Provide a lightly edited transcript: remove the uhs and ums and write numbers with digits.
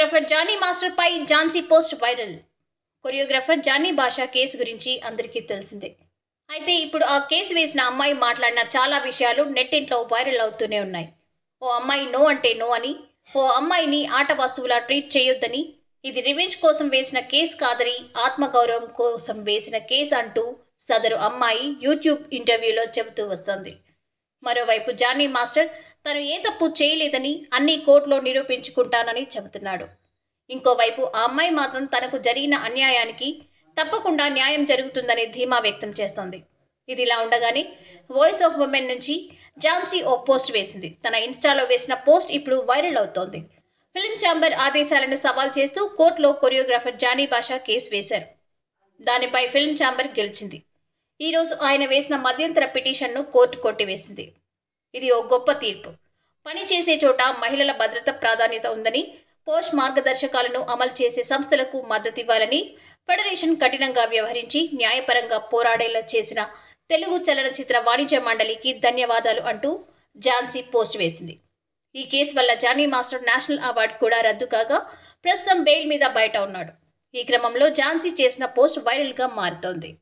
Choreographer Jani master పై Jhansi post viral. Choreographer Jani Basha case గురించి అందరికీ తెలిసిందే. అయితే ఇప్పుడు ఆ కేసు వేసిన అమ్మాయి మాట్లాడిన చాలా విషయాలు నెట్టింట్లో వైరల్ అవుతూనే ఉన్నాయి. ఓ అమ్మాయి నో అంటే నో అని, ఓ అమ్మాయిని ఆట వస్తువులా ట్రీట్ చేయొద్దని, ఇది రివెంజ్ కోసం వేసిన కేసు కాదని, ఆత్మగౌరవం కోసం వేసిన కేసు అంటూ సదరు అమ్మాయి యూట్యూబ్ ఇంటర్వ్యూలో చెబుతూ వస్తోంది. మరోవైపు జానీ మాస్టర్ తను ఏ తప్పు చేయలేదని, అన్ని కోర్టులో నిరూపించుకుంటానని చెబుతున్నాడు. ఇంకోవైపు ఆ అమ్మాయి మాత్రం తనకు జరిగిన అన్యాయానికి తప్పకుండా న్యాయం జరుగుతుందనే ధీమా వ్యక్తం చేస్తోంది. ఇదిలా ఉండగానే వాయిస్ ఆఫ్ ఉమెన్ నుంచి ఝాన్సీ ఓ పోస్ట్ వేసింది. తన ఇన్స్టాలో వేసిన పోస్ట్ ఇప్పుడు వైరల్ అవుతోంది. ఫిల్మ్ ఛాంబర్ ఆదేశాలను సవాల్ చేస్తూ కోర్టులో కొరియోగ్రాఫర్ జానీ భాషా కేసు వేశారు. దానిపై ఫిల్మ్ ఛాంబర్ గెలిచింది. ఈ రోజు ఆయన వేసిన మధ్యంతర పిటిషన్ను కోర్టు కొట్టివేసింది. ఇది ఓ గొప్ప తీర్పు. పని చేసే చోట మహిళల భద్రత ప్రాధాన్యత ఉందని, పోష్ మార్గదర్శకాలను అమలు చేసే సంస్థలకు మద్దతివ్వాలని, ఫెడరేషన్ కఠినంగా వ్యవహరించి న్యాయపరంగా పోరాడేలా చేసిన తెలుగు చలనచిత్ర వాణిజ్య మండలికి ధన్యవాదాలు అంటూ ఝాన్సీ పోస్ట్ వేసింది. ఈ కేసు వల్ల జానీ మాస్టర్ నేషనల్ అవార్డు కూడా రద్దు కాగా ప్రస్తుతం బెయిల్ మీద బయట ఉన్నాడు. ఈ క్రమంలో ఝాన్సీ చేసిన పోస్ట్ వైరల్ గా మారుతోంది.